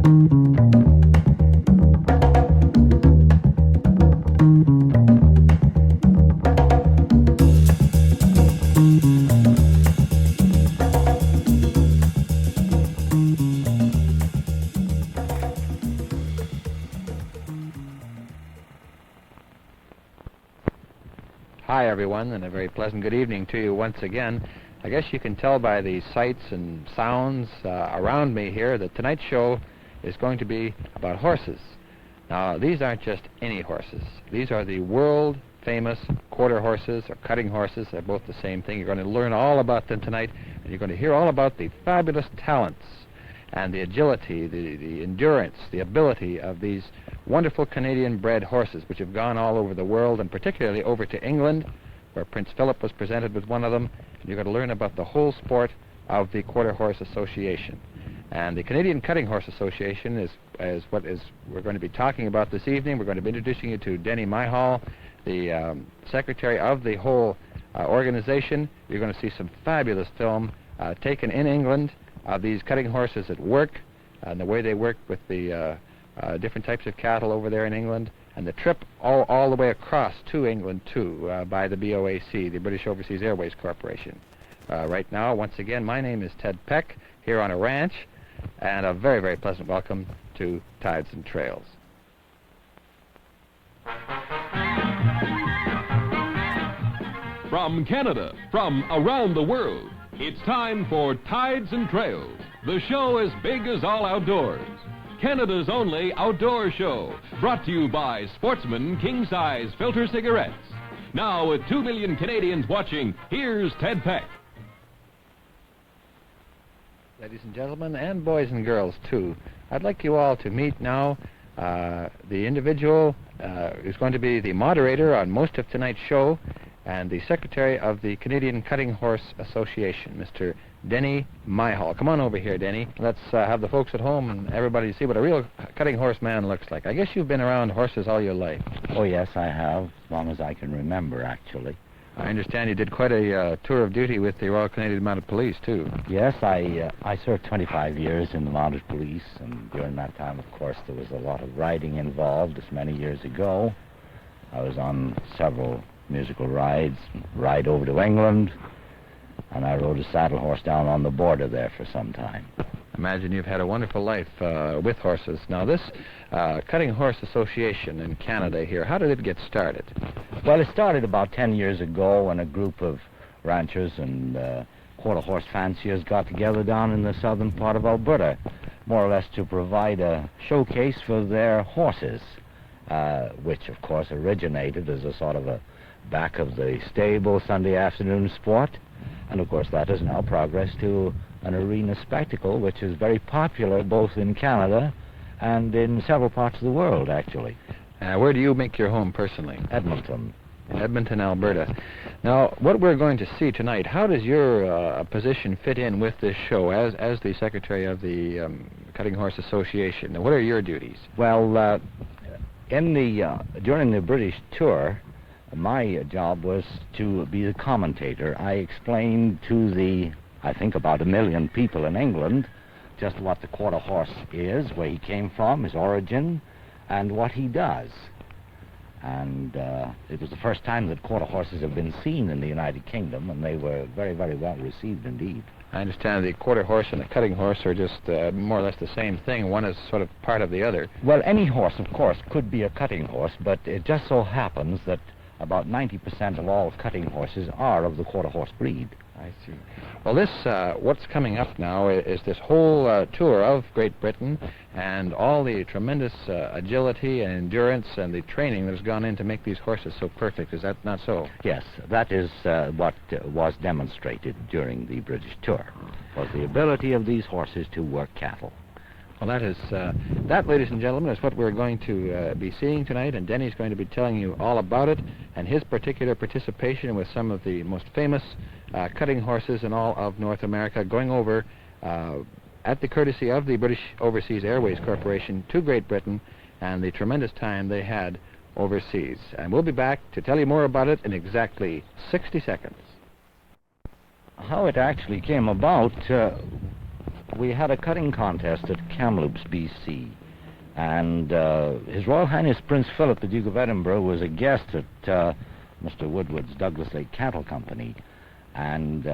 Hi, everyone, and a very pleasant good evening to you once again. I guess you can tell by the sights and sounds around me here that tonight's show is going to be about horses. Now, these aren't just any horses. These are the world-famous quarter horses or cutting horses. They're both the same thing. You're going to learn all about them tonight, and you're going to hear all about the fabulous talents and the agility, the endurance, the ability of these wonderful Canadian-bred horses, which have gone all over the world, and particularly over to England, where Prince Philip was presented with one of them. And you're going to learn about the whole sport of the Quarter Horse Association. And the Canadian Cutting Horse Association is what we're going to be talking about this evening. We're going to be introducing you to Denny Myhall, the secretary of the whole organization. You're going to see some fabulous film taken in England of these cutting horses at work, and the way they work with the different types of cattle over there in England, and the trip all the way across to England, too, by the BOAC, the British Overseas Airways Corporation. Right now, once again, my name is Ted Peck, here on a ranch, and a very, very pleasant welcome to Tides and Trails. From Canada, from around the world, it's time for Tides and Trails, the show as big as all outdoors. Canada's only outdoor show, brought to you by Sportsman King-Size Filter Cigarettes. Now, with 2 million Canadians watching, here's Ted Peck. Ladies and gentlemen, and boys and girls, too, I'd like you all to meet now the individual who's going to be the moderator on most of tonight's show, and the secretary of the Canadian Cutting Horse Association, Mr. Denny Myhall. Come on over here, Denny. Let's have the folks at home and everybody see what a real cutting horse man looks like. I guess you've been around horses all your life. Oh, yes, I have, as long as I can remember, actually. I understand you did quite a tour of duty with the Royal Canadian Mounted Police, too. Yes, I served 25 years in the Mounted Police, and during that time, of course, there was a lot of riding involved. As many years ago, I was on several musical rides, ride over to England, and I rode a saddle horse down on the border there for some time. Imagine you've had a wonderful life with horses. Now, this Cutting Horse Association in Canada here, how did it get started? Well, it started about 10 years ago when a group of ranchers and quarter horse fanciers got together down in the southern part of Alberta, more or less to provide a showcase for their horses, which, of course, originated as a sort of a back of the stable Sunday afternoon sport. And of course that has now progressed to an arena spectacle which is very popular both in Canada and in several parts of the world, actually. Where do you make your home personally? Edmonton. In Edmonton, Alberta. Now, what we're going to see tonight, how does your position fit in with this show as the secretary of the Cutting Horse Association? Now, what are your duties? Well, during the British tour, my job was to be the commentator. I explained to I think about 1 million people in England just what the quarter horse is, where he came from, his origin, and what he does. And it was the first time that quarter horses have been seen in the United Kingdom, and they were very, very well received indeed. I understand the quarter horse and the cutting horse are just more or less the same thing. One is sort of part of the other. Well, any horse, of course, could be a cutting horse, but it just so happens that about 90% of all cutting horses are of the quarter horse breed. I see. Well, this, what's coming up now is this whole tour of Great Britain and all the tremendous agility and endurance and the training that's gone in to make these horses so perfect. Is that not so? Yes, that is what was demonstrated during the British tour, was the ability of these horses to work cattle. Well, that, ladies and gentlemen, is what we're going to be seeing tonight, and Denny's going to be telling you all about it and his particular participation with some of the most famous cutting horses in all of North America, going over at the courtesy of the British Overseas Airways Corporation to Great Britain, and the tremendous time they had overseas. And we'll be back to tell you more about it in exactly 60 seconds. How it actually came about, we had a cutting contest at Kamloops, BC. And His Royal Highness Prince Philip, the Duke of Edinburgh, was a guest at Mr. Woodward's Douglas Lake Cattle Company. And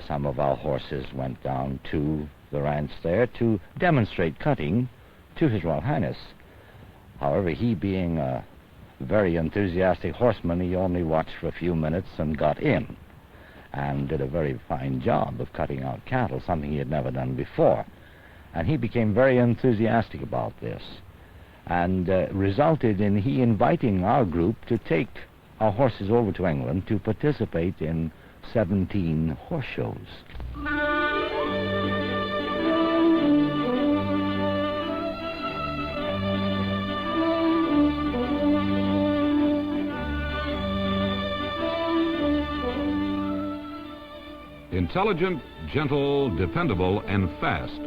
some of our horses went down to the ranch there to demonstrate cutting to His Royal Highness. However, he being a very enthusiastic horseman, he only watched for a few minutes and got in and did a very fine job of cutting out cattle, something he had never done before. And he became very enthusiastic about this, and resulted in he inviting our group to take our horses over to England to participate in 17 horse shows. Intelligent, gentle, dependable, and fast.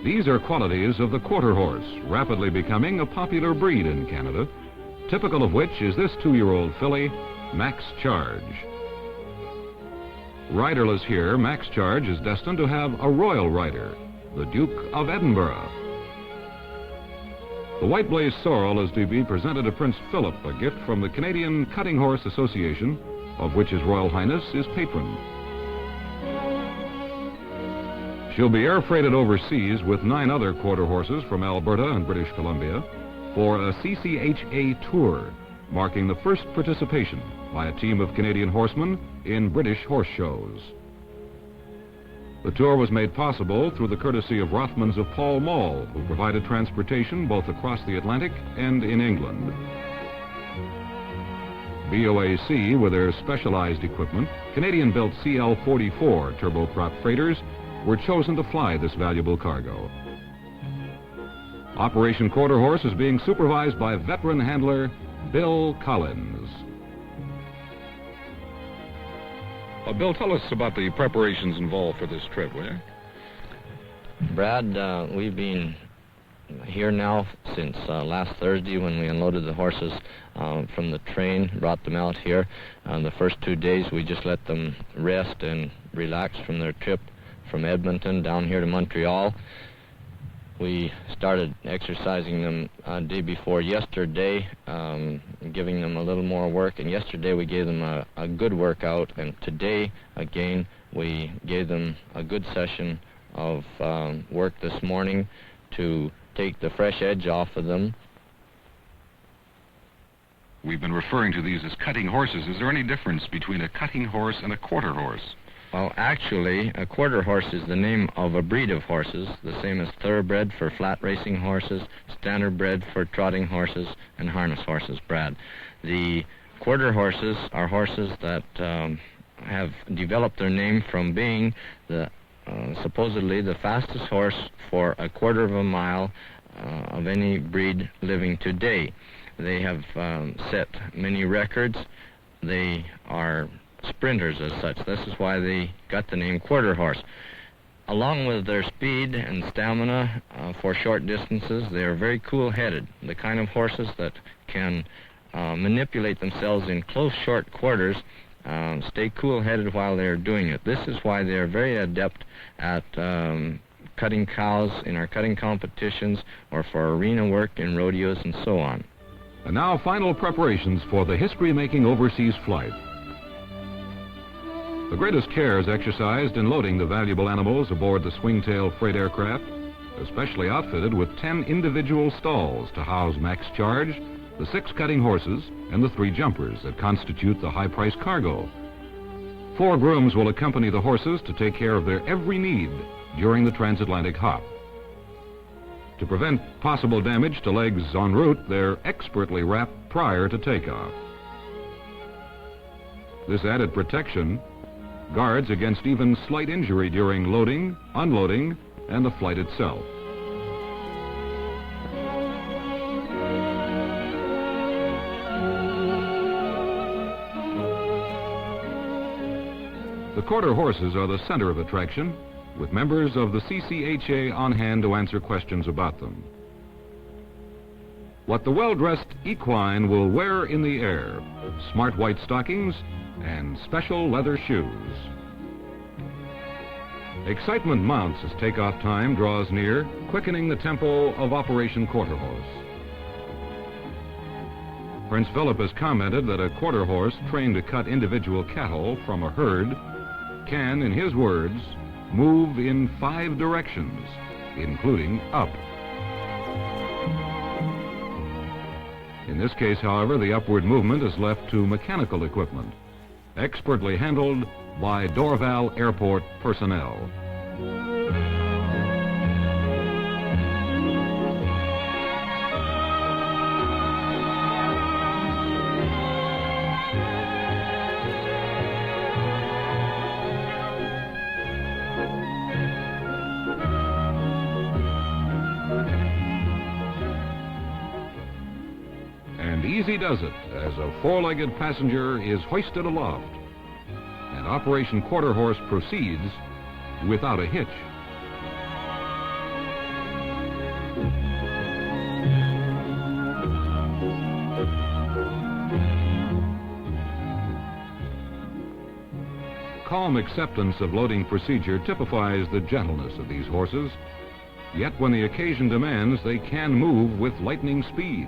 These are qualities of the quarter horse, rapidly becoming a popular breed in Canada, typical of which is this 2-year-old filly, Max Charge. Riderless here, Max Charge is destined to have a royal rider, the Duke of Edinburgh. The White Blaze Sorrel is to be presented to Prince Philip, a gift from the Canadian Cutting Horse Association, of which His Royal Highness is patron. She'll be air freighted overseas with 9 other quarter horses from Alberta and British Columbia for a CCHA tour, marking the first participation by a team of Canadian horsemen in British horse shows. The tour was made possible through the courtesy of Rothmans of Pall Mall, who provided transportation both across the Atlantic and in England. BOAC, with their specialized equipment, Canadian-built CL-44 turboprop freighters, were chosen to fly this valuable cargo. Operation Quarter Horse is being supervised by veteran handler Bill Collins. Bill, tell us about the preparations involved for this trip, will you? Brad, we've been here now since last Thursday when we unloaded the horses from the train, brought them out here. The first 2 days we just let them rest and relax from their trip from Edmonton down here to Montreal. We started exercising them day before yesterday, giving them a little more work, and yesterday we gave them a good workout, and today again we gave them a good session of work this morning to take the fresh edge off of them. We've been referring to these as cutting horses. Is there any difference between a cutting horse and a quarter horse? Well, actually, a quarter horse is the name of a breed of horses, the same as thoroughbred for flat racing horses, standard bred for trotting horses, and harness horses, Brad. The quarter horses are horses that have developed their name from being supposedly the fastest horse for a quarter of a mile of any breed living today. They have set many records. They are sprinters as such. This is why they got the name quarter horse. Along with their speed and stamina for short distances, they are very cool-headed, the kind of horses that can manipulate themselves in close, short quarters, stay cool-headed while they're doing it. This is why they're very adept at cutting cows in our cutting competitions or for arena work in rodeos and so on. And now final preparations for the history-making overseas flight. The greatest care is exercised in loading the valuable animals aboard the swing-tail freight aircraft, especially outfitted with 10 individual stalls to house Max Charge, the 6 cutting horses, and the 3 jumpers that constitute the high-priced cargo. 4 grooms will accompany the horses to take care of their every need during the transatlantic hop. To prevent possible damage to legs en route, they're expertly wrapped prior to takeoff. This added protection guards against even slight injury during loading, unloading, and the flight itself. The quarter horses are the center of attraction, with members of the CCHA on hand to answer questions about them. What the well-dressed equine will wear in the air: smart white stockings and special leather shoes. Excitement mounts as takeoff time draws near, quickening the tempo of Operation Quarter Horse. Prince Philip has commented that a quarter horse trained to cut individual cattle from a herd can, in his words, move in 5 directions, including up. In this case, however, the upward movement is left to mechanical equipment, expertly handled by Dorval Airport personnel. And easy does it as a 4-legged passenger is hoisted aloft, and Operation Quarter Horse proceeds without a hitch. Calm acceptance of loading procedure typifies the gentleness of these horses, yet when the occasion demands, they can move with lightning speed.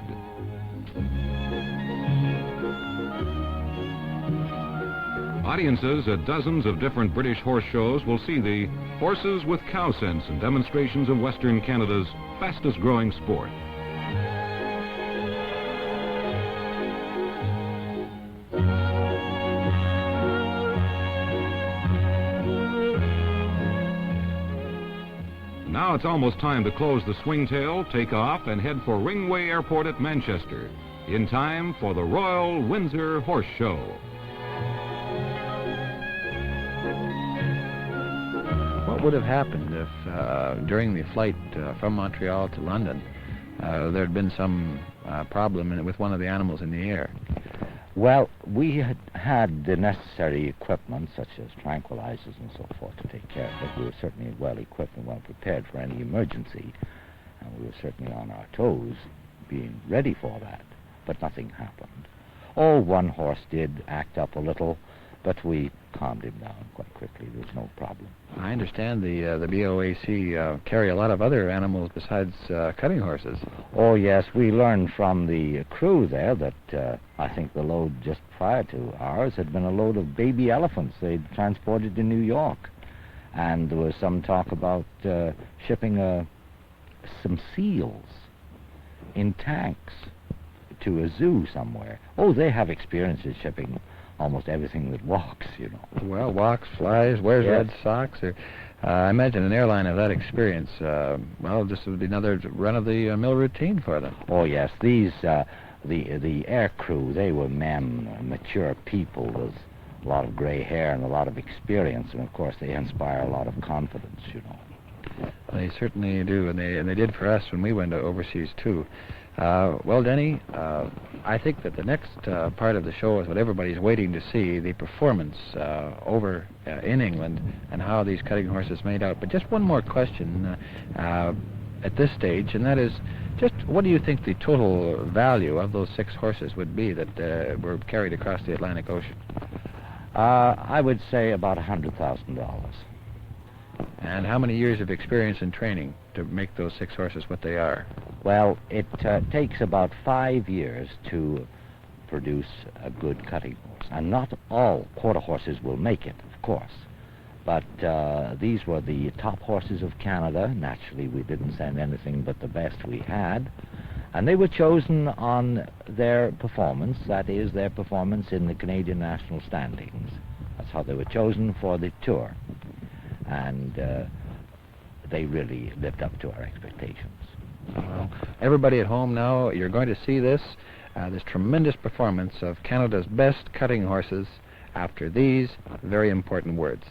Audiences at dozens of different British horse shows will see the horses with cow sense and demonstrations of Western Canada's fastest growing sport. Now it's almost time to close the swingtail, take off, and head for Ringway Airport at Manchester, in time for the Royal Windsor Horse Show. What would have happened if, during the flight from Montreal to London, there had been some problem with one of the animals in the air? Well, we had the necessary equipment, such as tranquilizers and so forth, to take care of it. We were certainly well equipped and well prepared for any emergency, and we were certainly on our toes, being ready for that. But nothing happened. Oh, one horse did act up a little, but we calmed him down quite quickly. There was no problem. I understand the BOAC carry a lot of other animals besides cutting horses. Oh, yes, we learned from the crew there that I think the load just prior to ours had been a load of baby elephants they'd transported to New York. And there was some talk about shipping some seals in tanks to a zoo somewhere. Oh, they have experience in shipping almost everything that walks, you know. Well, walks, flies, wears red socks. I imagine an airline of that experience, well, this would be another run-of-the-mill routine for them. Oh, yes. These, the air crew, they were men, mature people with a lot of gray hair and a lot of experience, and, of course, they inspire a lot of confidence, you know. They certainly do, and they did for us when we went overseas, too. Well, Denny, I think that the next part of the show is what everybody's waiting to see, the performance over in England and how these cutting horses made out. But just one more question at this stage, and that is, just what do you think the total value of those 6 horses would be that were carried across the Atlantic Ocean? I would say about $100,000. And how many years of experience and training to make those 6 horses what they are? Well, it takes about 5 years to produce a good cutting horse. And not all quarter horses will make it, of course. But these were the top horses of Canada. Naturally, we didn't send anything but the best we had. And they were chosen on their performance, that is, their performance in the Canadian national standings. That's how they were chosen for the tour. And they really lived up to our expectations. Well, everybody at home now, you're going to see this tremendous performance of Canada's best cutting horses after these very important words.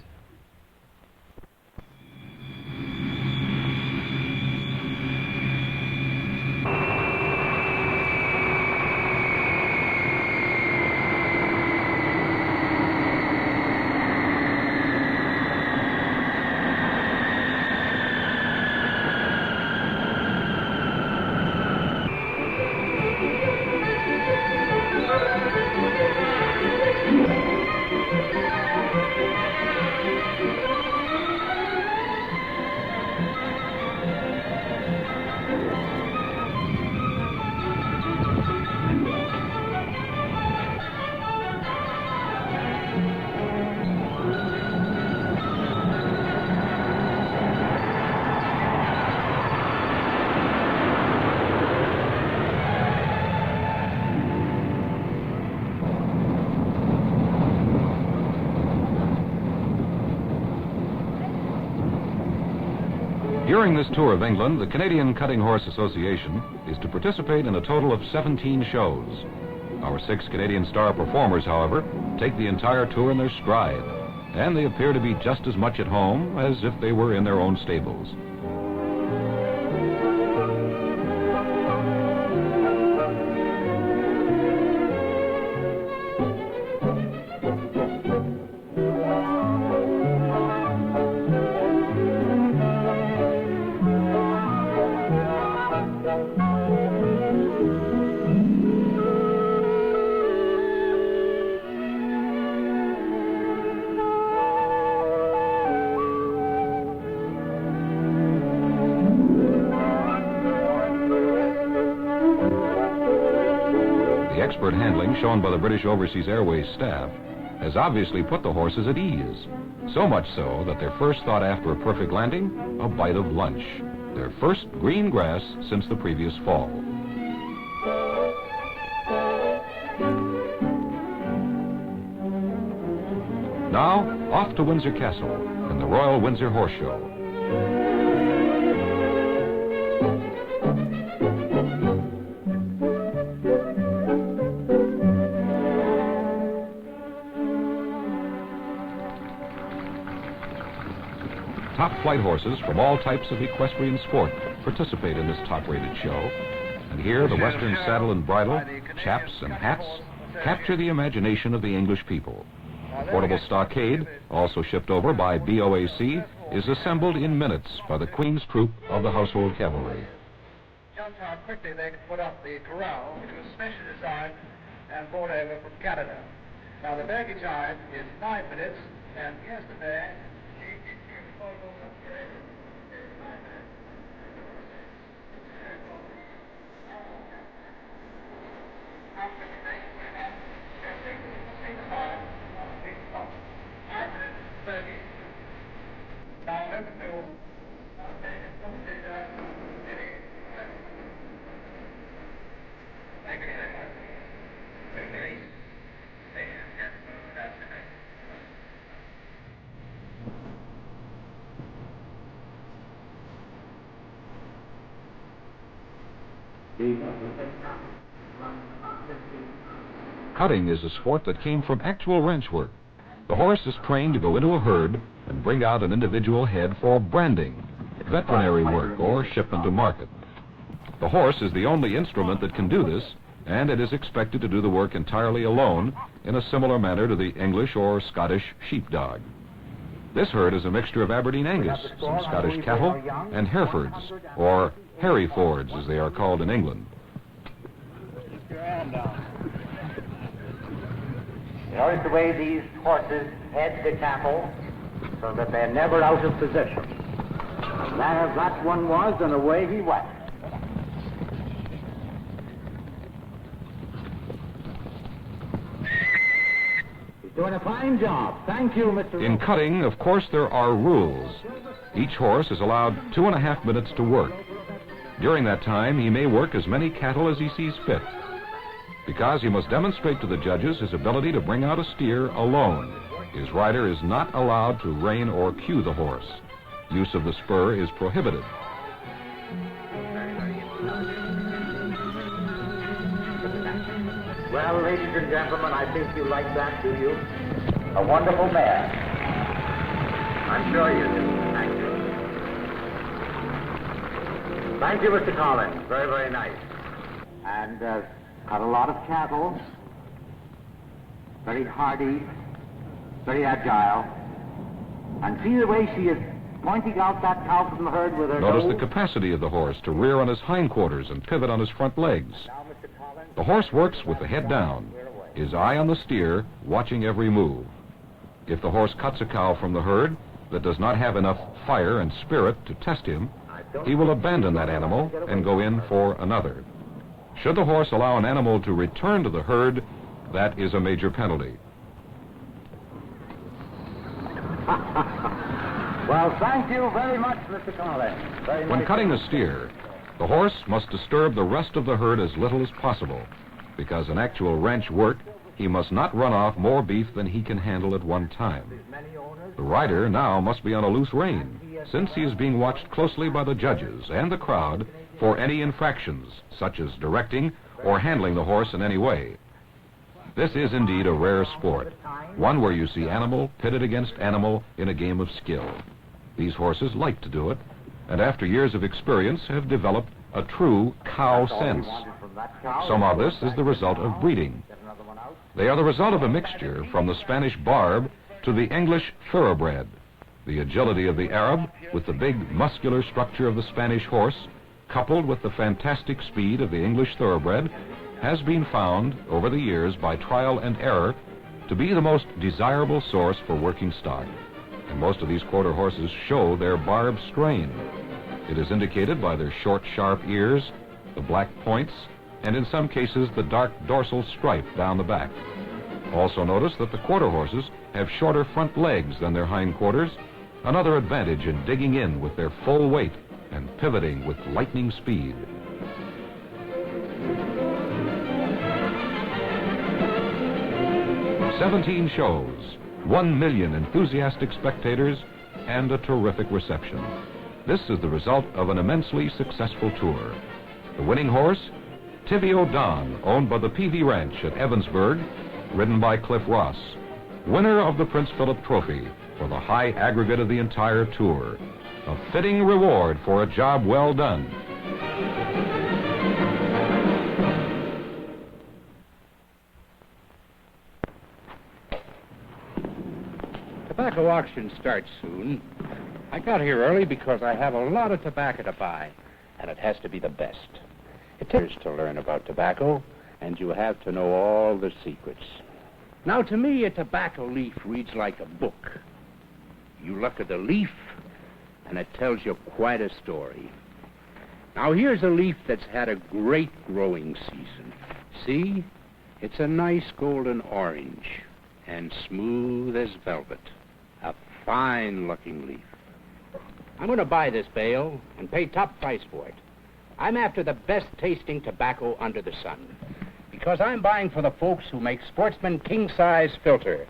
During this tour of England, the Canadian Cutting Horse Association is to participate in a total of 17 shows. Our 6 Canadian star performers, however, take the entire tour in their stride, and they appear to be just as much at home as if they were in their own stables. Expert handling shown by the British Overseas Airways staff has obviously put the horses at ease. So much so that their first thought after a perfect landing, a bite of lunch. Their first green grass since the previous fall. Now, off to Windsor Castle and the Royal Windsor Horse Show. Top flight horses from all types of equestrian sport participate in this top-rated show. And here, the Western saddle and bridle, chaps and hats, capture the imagination of the English people. A portable stockade, also shipped over by BOAC, is assembled in minutes by the Queen's Troop of the Household Cavalry. Just how quickly they could put up the corral, which was specially designed and brought over from Canada. Now, the baggage time is 9 minutes, and yesterday, Cutting is a sport that came from actual ranch work. The horse is trained to go into a herd and bring out an individual head for branding, veterinary work, or shipment to market. The horse is the only instrument that can do this, and it is expected to do the work entirely alone in a similar manner to the English or Scottish sheepdog. This herd is a mixture of Aberdeen Angus, some Scottish cattle, and Herefords, or Hereffords as they are called in England. Notice the way these horses head the cattle so that they're never out of position. There that one was, and away he went. He's doing a fine job. Thank you, Mr. In cutting, of course, there are rules. Each horse is allowed 2.5 minutes to work. During that time, he may work as many cattle as he sees fit, because he must demonstrate to the judges his ability to bring out a steer alone. His rider is not allowed to rein or cue the horse. Use of the spur is prohibited. Well, ladies and gentlemen, I think you like that, do you? A wonderful mare. I'm sure you do. Thank you. Thank you, Mr. Collins. Very, very nice. And, got a lot of cattle. Very hardy. Very agile. And see the way she is pointing out that cow from the herd with her Notice nose? the capacity of the horse to rear on his hindquarters and pivot on his front legs. Now, Mr. Collins, The horse works with the head down, his eye on the steer, watching every move. If the horse cuts a cow from the herd that does not have enough fire and spirit to test him, he will abandon that animal and go in for another. Should the horse allow an animal to return to the herd, that is a major penalty. well, thank you very much, Mr. Collins. Very When nice. cutting a steer, the horse must disturb the rest of the herd as little as possible, because in actual ranch work, he must not run off more beef than he can handle at one time. The rider now must be on a loose rein, since he is being watched closely by the judges and the crowd for any infractions, such as directing or handling the horse in any way. This is indeed a rare sport, one where you see animal pitted against animal in a game of skill. These horses like to do it, and after years of experience have developed a true cow sense. Some of this is the result of breeding. They are the result of a mixture from the Spanish barb to the English thoroughbred. The agility of the Arab with the big muscular structure of the Spanish horse, coupled with the fantastic speed of the English thoroughbred, has been found over the years by trial and error to be the most desirable source for working stock. And most of these quarter horses show their barb strain. It is indicated by their short, sharp ears, the black points, and in some cases the dark dorsal stripe down the back. Also notice that the quarter horses have shorter front legs than their hind quarters, another advantage in digging in with their full weight and pivoting with lightning speed. "17 shows, 1 million enthusiastic spectators, and a terrific reception. This is the result of an immensely successful tour. The winning horse, Tivio Don, owned by the Peavy Ranch at Evansburg, ridden by Cliff Ross, winner of the Prince Philip Trophy for the high aggregate of the entire tour. A fitting reward for a job well done." Tobacco auction starts soon. I got here early because I have a lot of tobacco to buy, and it has to be the best. It takes to learn about tobacco, and you have to know all the secrets. Now, to me, a tobacco leaf reads like a book. You look at the leaf, and it tells you quite a story. Now, here's a leaf that's had a great growing season. See? It's a nice golden orange, and smooth as velvet. A fine-looking leaf. I'm going to buy this bale and pay top price for it. I'm after the best-tasting tobacco under the sun, because I'm buying for the folks who make Sportsman king-size filter.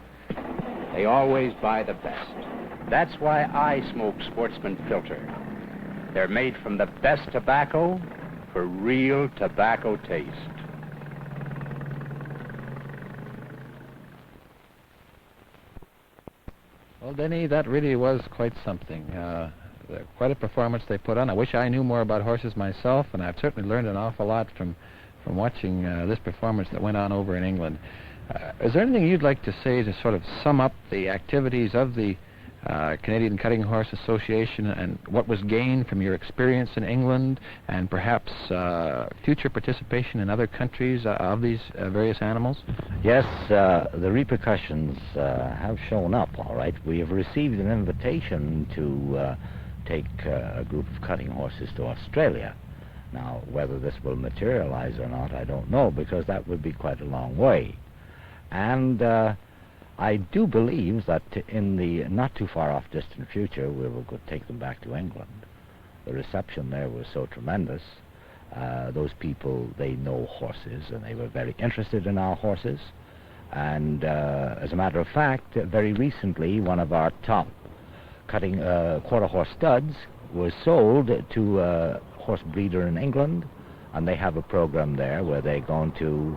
They always buy the best. That's why I smoke Sportsman filter. They're made from the best tobacco for real tobacco taste. Well, Denny, that really was quite something. Quite a performance they put on. I wish I knew more about horses myself, and I've certainly learned an awful lot from watching this performance that went on over in England. Is there anything you'd like to say to sort of sum up the activities of the Canadian Cutting Horse Association and what was gained from your experience in England, and perhaps future participation in other countries of these various animals? Yes, the repercussions have shown up, all right. We have received an invitation to take a group of cutting horses to Australia. Now, whether this will materialize or not, I don't know, because that would be quite a long way. And I do believe that in the not too far off distant future, we will go take them back to England. The reception there was so tremendous. Those people, they know horses, and they were very interested in our horses. And as a matter of fact, very recently, one of our top cutting quarter horse studs was sold to a horse breeder in England, and they have a program there where they're going to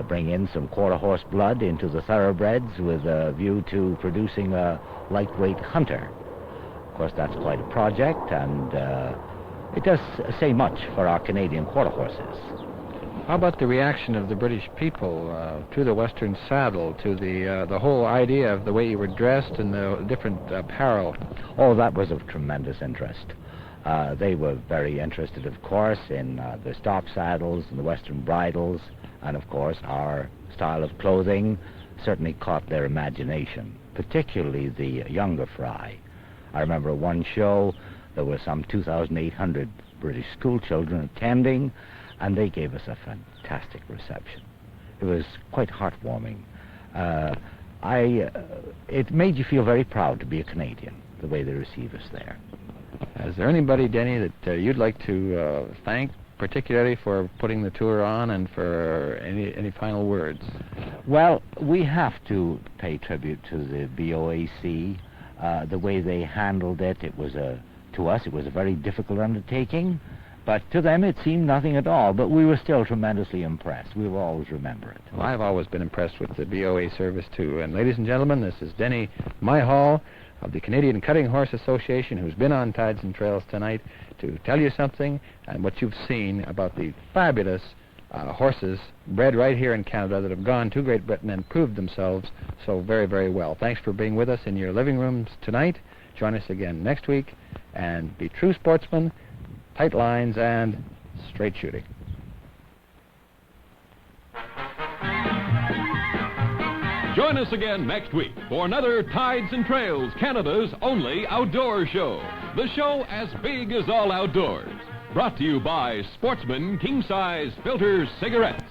bring in some quarter horse blood into the thoroughbreds with a view to producing a lightweight hunter. Of course, that's quite a project, and it does say much for our Canadian quarter horses. How about the reaction of the British people to the Western saddle, to the whole idea of the way you were dressed and the different apparel? Oh, that was of tremendous interest. They were very interested, of course, in the stock saddles and the Western bridles, and of course our style of clothing certainly caught their imagination, particularly the younger fry. I remember one show, there were some 2,800 British school children attending, and they gave us a fantastic reception. It was quite heartwarming. It made you feel very proud to be a Canadian, the way they receive us there. Is there anybody, Denny, that you'd like to thank particularly for putting the tour on, and for any final words? Well, we have to pay tribute to the BOAC. the way they handled it. To us, it was a very difficult undertaking, but to them it seemed nothing at all. But we were still tremendously impressed. We will always remember it. Well, I've always been impressed with the BOA service, too. And ladies and gentlemen, this is Denny Myhall of the Canadian Cutting Horse Association, who's been on Tides and Trails tonight to tell you something and what you've seen about the fabulous horses bred right here in Canada that have gone to Great Britain and proved themselves so very, very well. Thanks for being with us in your living rooms tonight. Join us again next week, and be true sportsmen, tight lines, and straight shooting. Join us again next week for another Tides and Trails, Canada's only outdoor show. The show as big as all outdoors. Brought to you by Sportsman King Size Filter Cigarettes.